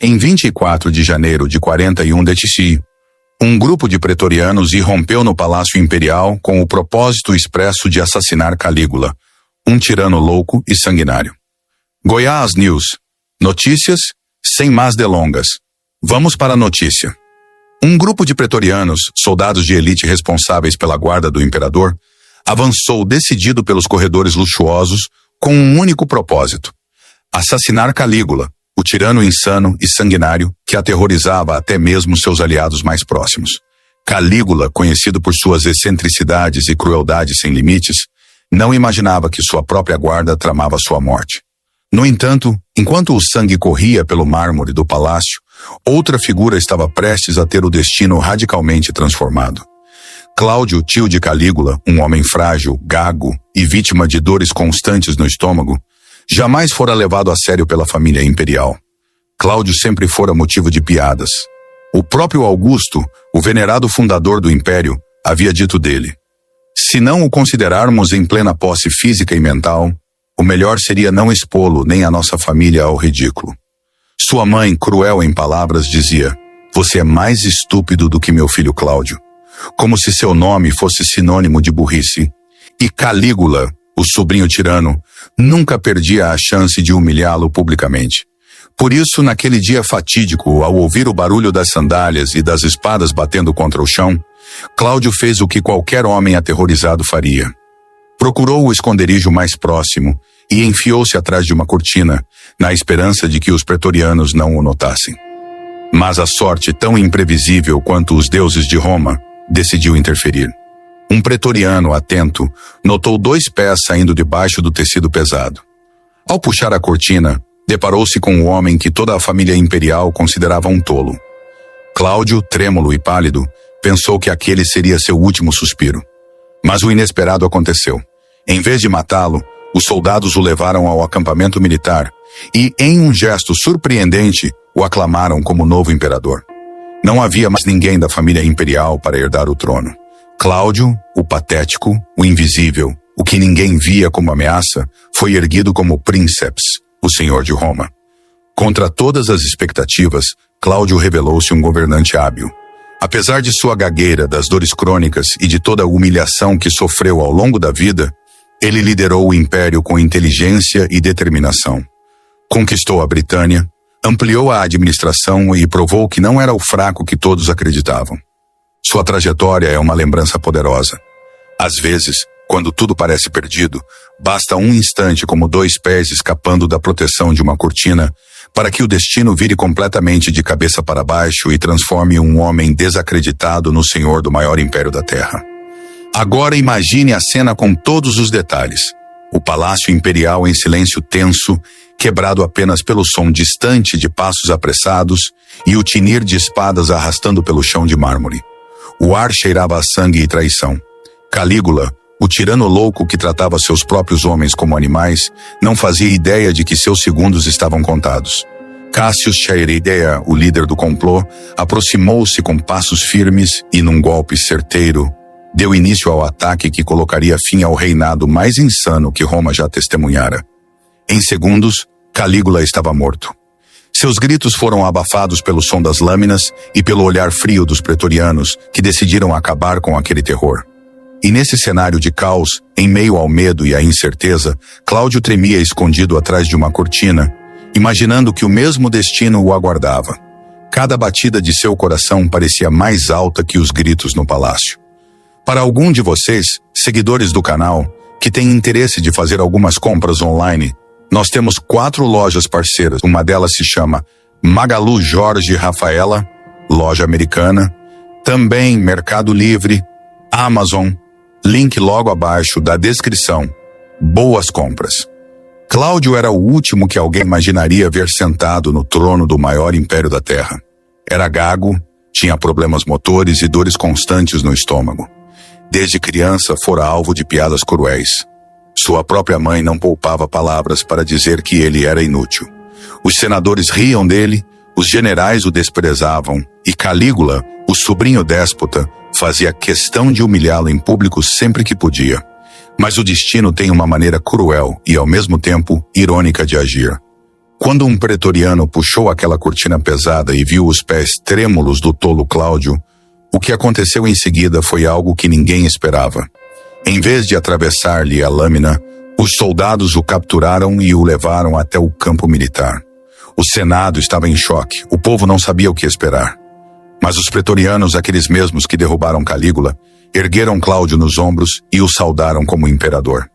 Em 24 de janeiro de 41 DTC, um grupo de pretorianos irrompeu no Palácio Imperial com o propósito expresso de assassinar Calígula, um tirano louco e sanguinário. Goiás News. Notícias, sem mais delongas. Vamos para a notícia. Um grupo de pretorianos, soldados de elite responsáveis pela guarda do imperador, avançou decidido pelos corredores luxuosos com um único propósito: assassinar Calígula, o tirano insano e sanguinário que aterrorizava até mesmo seus aliados mais próximos. Calígula, conhecido por suas excentricidades e crueldade sem limites, não imaginava que sua própria guarda tramava sua morte. No entanto, enquanto o sangue corria pelo mármore do palácio, outra figura estava prestes a ter o destino radicalmente transformado. Cláudio, tio de Calígula, um homem frágil, gago e vítima de dores constantes no estômago, jamais fora levado a sério pela família imperial. Cláudio sempre fora motivo de piadas. O próprio Augusto, o venerado fundador do império, havia dito dele: se não o considerarmos em plena posse física e mental, o melhor seria não expô-lo nem a nossa família ao ridículo. Sua mãe, cruel em palavras, dizia: você é mais estúpido do que meu filho Cláudio, como se seu nome fosse sinônimo de burrice. E Calígula, o sobrinho tirano, nunca perdia a chance de humilhá-lo publicamente. Por isso, naquele dia fatídico, ao ouvir o barulho das sandálias e das espadas batendo contra o chão, Cláudio fez o que qualquer homem aterrorizado faria. Procurou o esconderijo mais próximo e enfiou-se atrás de uma cortina, na esperança de que os pretorianos não o notassem. Mas a sorte, tão imprevisível quanto os deuses de Roma, decidiu interferir. Um pretoriano atento notou 2 pés saindo debaixo do tecido pesado. Ao puxar a cortina, deparou-se com o homem que toda a família imperial considerava um tolo. Cláudio, trêmulo e pálido, pensou que aquele seria seu último suspiro. Mas o inesperado aconteceu. Em vez de matá-lo, os soldados o levaram ao acampamento militar e, em um gesto surpreendente, o aclamaram como novo imperador. Não havia mais ninguém da família imperial para herdar o trono. Cláudio, o patético, o invisível, o que ninguém via como ameaça, foi erguido como princeps, o senhor de Roma. Contra todas as expectativas, Cláudio revelou-se um governante hábil. Apesar de sua gagueira, das dores crônicas e de toda a humilhação que sofreu ao longo da vida, ele liderou o império com inteligência e determinação. Conquistou a Britânia, ampliou a administração e provou que não era o fraco que todos acreditavam. Sua trajetória é uma lembrança poderosa. Às vezes, quando tudo parece perdido, basta um instante como 2 pés escapando da proteção de uma cortina para que o destino vire completamente de cabeça para baixo e transforme um homem desacreditado no senhor do maior império da Terra. Agora imagine a cena com todos os detalhes. O palácio imperial em silêncio tenso, quebrado apenas pelo som distante de passos apressados e o tinir de espadas arrastando pelo chão de mármore. O ar cheirava a sangue e traição. Calígula, o tirano louco que tratava seus próprios homens como animais, não fazia ideia de que seus segundos estavam contados. Cassius Chaeredeia, o líder do complô, aproximou-se com passos firmes e, num golpe certeiro, deu início ao ataque que colocaria fim ao reinado mais insano que Roma já testemunhara. Em segundos, Calígula estava morto. Seus gritos foram abafados pelo som das lâminas e pelo olhar frio dos pretorianos, que decidiram acabar com aquele terror. E nesse cenário de caos, em meio ao medo e à incerteza, Cláudio tremia escondido atrás de uma cortina, imaginando que o mesmo destino o aguardava. Cada batida de seu coração parecia mais alta que os gritos no palácio. Para algum de vocês, seguidores do canal, que têm interesse de fazer algumas compras online, nós temos 4 lojas parceiras. Uma delas se chama Magalu Jorge Rafaela, loja americana, também Mercado Livre, Amazon, link logo abaixo da descrição. Boas compras. Cláudio era o último que alguém imaginaria ver sentado no trono do maior império da Terra. Era gago, tinha problemas motores e dores constantes no estômago. Desde criança fora alvo de piadas cruéis. Sua própria mãe não poupava palavras para dizer que ele era inútil. Os senadores riam dele, os generais o desprezavam, e Calígula, o sobrinho déspota, fazia questão de humilhá-lo em público sempre que podia. Mas o destino tem uma maneira cruel e, ao mesmo tempo, irônica de agir. Quando um pretoriano puxou aquela cortina pesada e viu os pés trêmulos do tolo Cláudio, o que aconteceu em seguida foi algo que ninguém esperava. Em vez de atravessar-lhe a lâmina, os soldados o capturaram e o levaram até o campo militar. O Senado estava em choque, o povo não sabia o que esperar. Mas os pretorianos, aqueles mesmos que derrubaram Calígula, ergueram Cláudio nos ombros e o saudaram como imperador.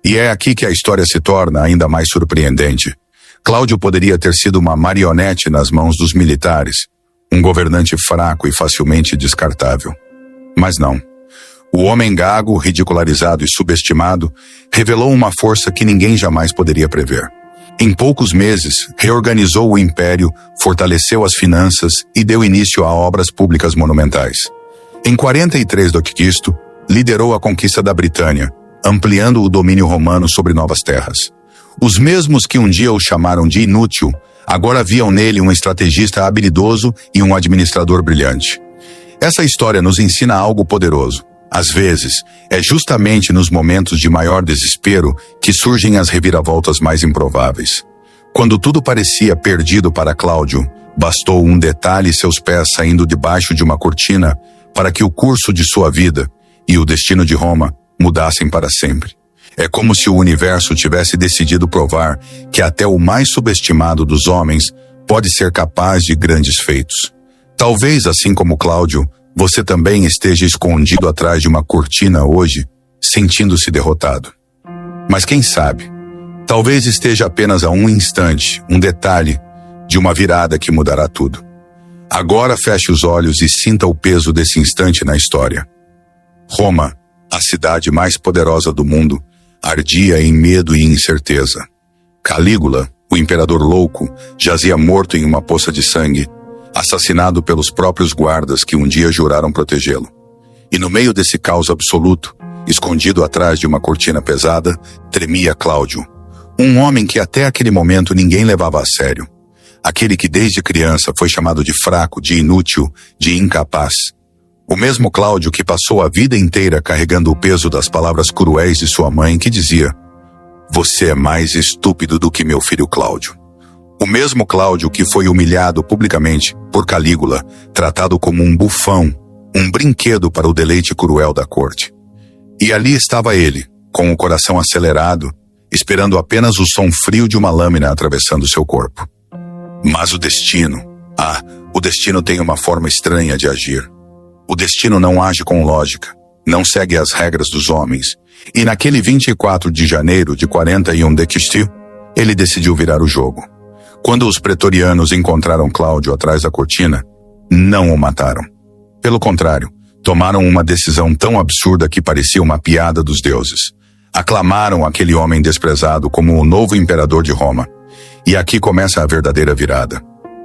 E é aqui que a história se torna ainda mais surpreendente. Cláudio poderia ter sido uma marionete nas mãos dos militares, um governante fraco e facilmente descartável. Mas não. O homem gago, ridicularizado e subestimado, revelou uma força que ninguém jamais poderia prever. Em poucos meses, reorganizou o império, fortaleceu as finanças e deu início a obras públicas monumentais. Em 43 d.C., liderou a conquista da Britânia, ampliando o domínio romano sobre novas terras. Os mesmos que um dia o chamaram de inútil, agora viam nele um estrategista habilidoso e um administrador brilhante. Essa história nos ensina algo poderoso. Às vezes, é justamente nos momentos de maior desespero que surgem as reviravoltas mais improváveis. Quando tudo parecia perdido para Cláudio, bastou um detalhe, seus pés saindo debaixo de uma cortina, para que o curso de sua vida e o destino de Roma mudassem para sempre. É como se o universo tivesse decidido provar que até o mais subestimado dos homens pode ser capaz de grandes feitos. Talvez, assim como Cláudio, você também esteja escondido atrás de uma cortina hoje, sentindo-se derrotado. Mas quem sabe, talvez esteja apenas a um instante, um detalhe, de uma virada que mudará tudo. Agora feche os olhos e sinta o peso desse instante na história. Roma, a cidade mais poderosa do mundo, ardia em medo e incerteza. Calígula, o imperador louco, jazia morto em uma poça de sangue, assassinado pelos próprios guardas que um dia juraram protegê-lo. E no meio desse caos absoluto, escondido atrás de uma cortina pesada, tremia Cláudio, um homem que até aquele momento ninguém levava a sério. Aquele que desde criança foi chamado de fraco, de inútil, de incapaz. O mesmo Cláudio que passou a vida inteira carregando o peso das palavras cruéis de sua mãe que dizia: "Você é mais estúpido do que meu filho Cláudio." O mesmo Cláudio que foi humilhado publicamente por Calígula, tratado como um bufão, um brinquedo para o deleite cruel da corte. E ali estava ele, com o coração acelerado, esperando apenas o som frio de uma lâmina atravessando seu corpo. Mas o destino tem uma forma estranha de agir. O destino não age com lógica, não segue as regras dos homens, e naquele 24 de janeiro de 41 d.C., ele decidiu virar o jogo. Quando os pretorianos encontraram Cláudio atrás da cortina, não o mataram. Pelo contrário, tomaram uma decisão tão absurda que parecia uma piada dos deuses. Aclamaram aquele homem desprezado como o novo imperador de Roma. E aqui começa a verdadeira virada.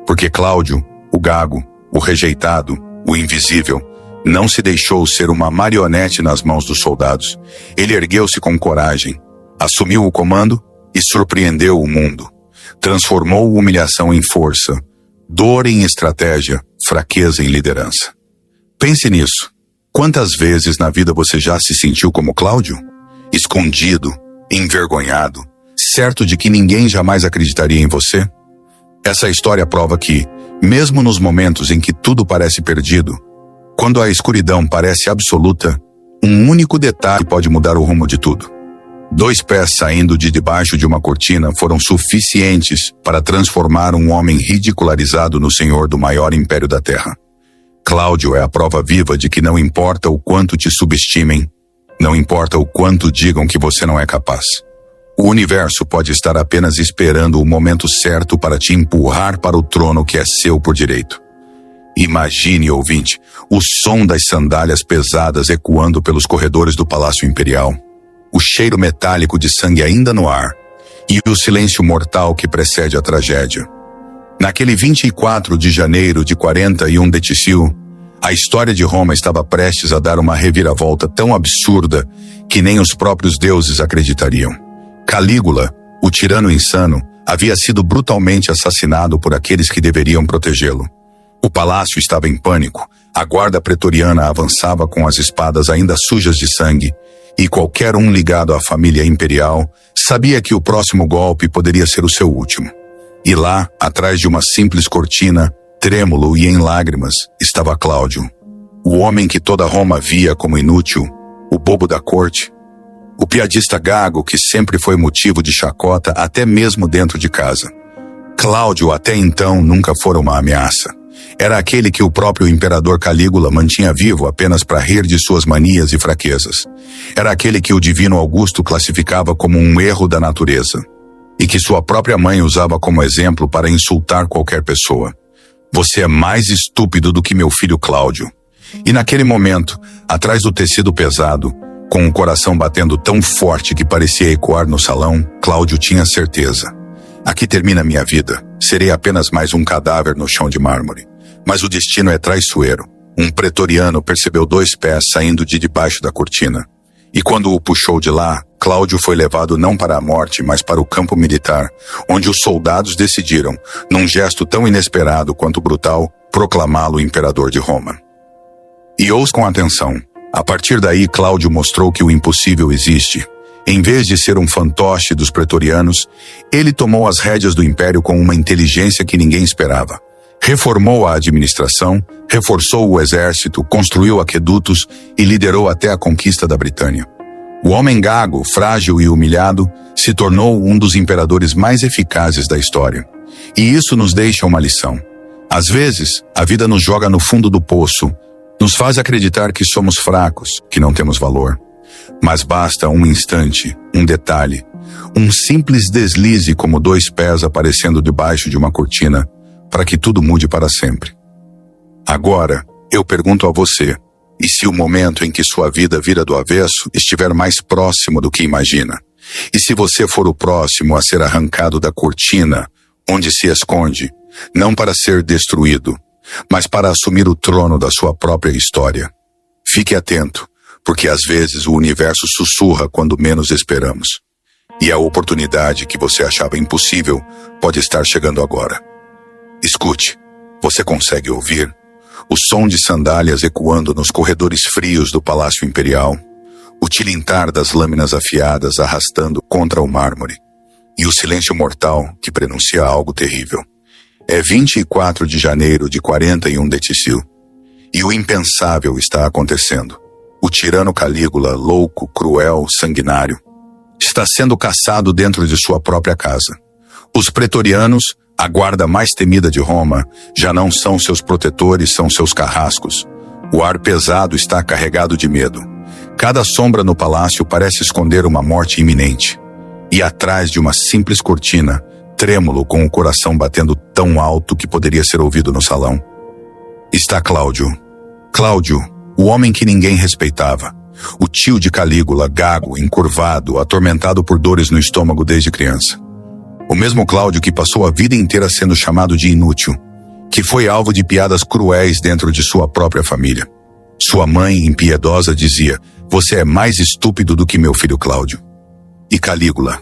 Porque Cláudio, o gago, o rejeitado, o invisível, não se deixou ser uma marionete nas mãos dos soldados. Ele ergueu-se com coragem, assumiu o comando e surpreendeu o mundo. Transformou humilhação em força, dor em estratégia, fraqueza em liderança. Pense nisso. Quantas vezes na vida você já se sentiu como Cláudio? Escondido, envergonhado, certo de que ninguém jamais acreditaria em você? Essa história prova que, mesmo nos momentos em que tudo parece perdido, quando a escuridão parece absoluta, um único detalhe pode mudar o rumo de tudo. 2 pés saindo de debaixo de uma cortina foram suficientes para transformar um homem ridicularizado no senhor do maior império da Terra. Cláudio é a prova viva de que não importa o quanto te subestimem, não importa o quanto digam que você não é capaz. O universo pode estar apenas esperando o momento certo para te empurrar para o trono que é seu por direito. Imagine, ouvinte, o som das sandálias pesadas ecoando pelos corredores do Palácio Imperial, o cheiro metálico de sangue ainda no ar e o silêncio mortal que precede a tragédia. Naquele 24 de janeiro de 41 d.C., a história de Roma estava prestes a dar uma reviravolta tão absurda que nem os próprios deuses acreditariam. Calígula, o tirano insano, havia sido brutalmente assassinado por aqueles que deveriam protegê-lo. O palácio estava em pânico, a guarda pretoriana avançava com as espadas ainda sujas de sangue, e qualquer um ligado à família imperial sabia que o próximo golpe poderia ser o seu último. E lá, atrás de uma simples cortina, trêmulo e em lágrimas, estava Cláudio, o homem que toda Roma via como inútil, o bobo da corte, o piadista gago que sempre foi motivo de chacota até mesmo dentro de casa. Cláudio até então nunca fora uma ameaça. Era aquele que o próprio imperador Calígula mantinha vivo apenas para rir de suas manias e fraquezas. Era aquele que o divino Augusto classificava como um erro da natureza e que sua própria mãe usava como exemplo para insultar qualquer pessoa. Você é mais estúpido do que meu filho Cláudio. E naquele momento, atrás do tecido pesado, com o coração batendo tão forte que parecia ecoar no salão, Cláudio tinha certeza. Aqui termina minha vida. Serei apenas mais um cadáver no chão de mármore. Mas o destino é traiçoeiro. Um pretoriano percebeu 2 pés saindo de debaixo da cortina. E quando o puxou de lá, Cláudio foi levado não para a morte, mas para o campo militar, onde os soldados decidiram, num gesto tão inesperado quanto brutal, proclamá-lo imperador de Roma. E ouça com atenção. A partir daí, Cláudio mostrou que o impossível existe. Em vez de ser um fantoche dos pretorianos, ele tomou as rédeas do império com uma inteligência que ninguém esperava. Reformou a administração, reforçou o exército, construiu aquedutos e liderou até a conquista da Britânia. O homem gago, frágil e humilhado, se tornou um dos imperadores mais eficazes da história. E isso nos deixa uma lição. Às vezes, a vida nos joga no fundo do poço, nos faz acreditar que somos fracos, que não temos valor. Mas basta um instante, um detalhe, um simples deslize como 2 pés aparecendo debaixo de uma cortina, para que tudo mude para sempre. Agora, eu pergunto a você, e se o momento em que sua vida vira do avesso estiver mais próximo do que imagina? E se você for o próximo a ser arrancado da cortina, onde se esconde, não para ser destruído, mas para assumir o trono da sua própria história? Fique atento, porque às vezes o universo sussurra quando menos esperamos. E a oportunidade que você achava impossível pode estar chegando agora. Escute, você consegue ouvir? O som de sandálias ecoando nos corredores frios do Palácio Imperial, o tilintar das lâminas afiadas arrastando contra o mármore, e o silêncio mortal que prenuncia algo terrível. É 24 de janeiro de 41 d.C. E o impensável está acontecendo. O tirano Calígula, louco, cruel, sanguinário, está sendo caçado dentro de sua própria casa. Os pretorianos, a guarda mais temida de Roma, já não são seus protetores, são seus carrascos. O ar pesado está carregado de medo. Cada sombra no palácio parece esconder uma morte iminente. E atrás de uma simples cortina, trêmulo com o coração batendo tão alto que poderia ser ouvido no salão, está Cláudio. Cláudio, o homem que ninguém respeitava. O tio de Calígula, gago, encurvado, atormentado por dores no estômago desde criança. O mesmo Cláudio que passou a vida inteira sendo chamado de inútil, que foi alvo de piadas cruéis dentro de sua própria família. Sua mãe, impiedosa, dizia: "Você é mais estúpido do que meu filho Cláudio." E Calígula?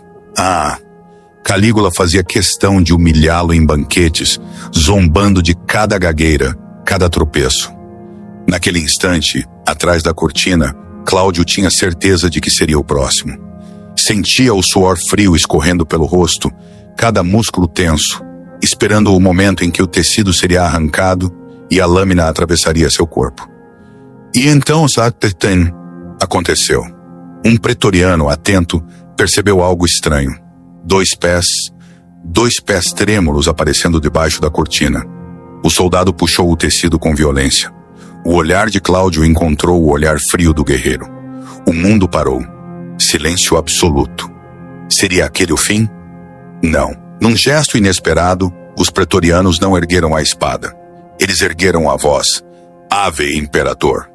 Calígula fazia questão de humilhá-lo em banquetes, zombando de cada gagueira, cada tropeço. Naquele instante, atrás da cortina, Cláudio tinha certeza de que seria o próximo. Sentia o suor frio escorrendo pelo rosto, cada músculo tenso, esperando o momento em que o tecido seria arrancado e a lâmina atravessaria seu corpo. E então aconteceu. Um pretoriano atento percebeu algo estranho. 2 pés trêmulos aparecendo debaixo da cortina. O soldado puxou o tecido com violência. O olhar de Cláudio encontrou o olhar frio do guerreiro. O mundo parou. Silêncio absoluto. Seria aquele o fim? Não. Num gesto inesperado, os pretorianos não ergueram a espada. Eles ergueram a voz: "Ave, Imperador!"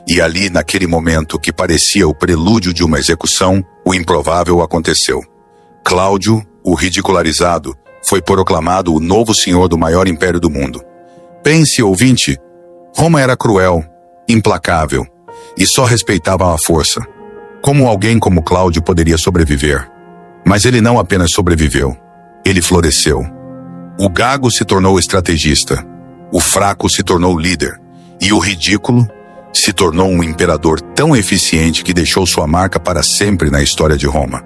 E ali, naquele momento que parecia o prelúdio de uma execução, o improvável aconteceu. Cláudio, o ridicularizado, foi proclamado o novo senhor do maior império do mundo. Pense, ouvinte, Roma era cruel, implacável, e só respeitava a força. Como alguém como Cláudio poderia sobreviver? Mas ele não apenas sobreviveu, ele floresceu. O gago se tornou estrategista, o fraco se tornou líder, e o ridículo se tornou um imperador tão eficiente que deixou sua marca para sempre na história de Roma.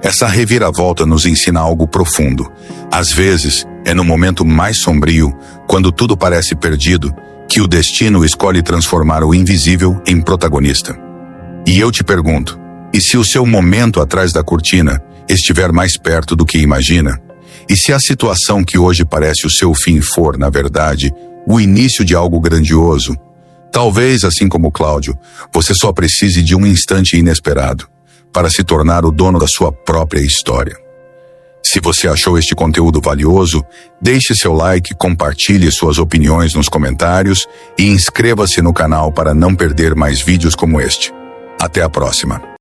Essa reviravolta nos ensina algo profundo. Às vezes, é no momento mais sombrio, quando tudo parece perdido, que o destino escolhe transformar o invisível em protagonista. E eu te pergunto, e se o seu momento atrás da cortina estiver mais perto do que imagina? E se a situação que hoje parece o seu fim for, na verdade, o início de algo grandioso? Talvez, assim como Cláudio, você só precise de um instante inesperado para se tornar o dono da sua própria história. Se você achou este conteúdo valioso, deixe seu like, compartilhe suas opiniões nos comentários e inscreva-se no canal para não perder mais vídeos como este. Até a próxima!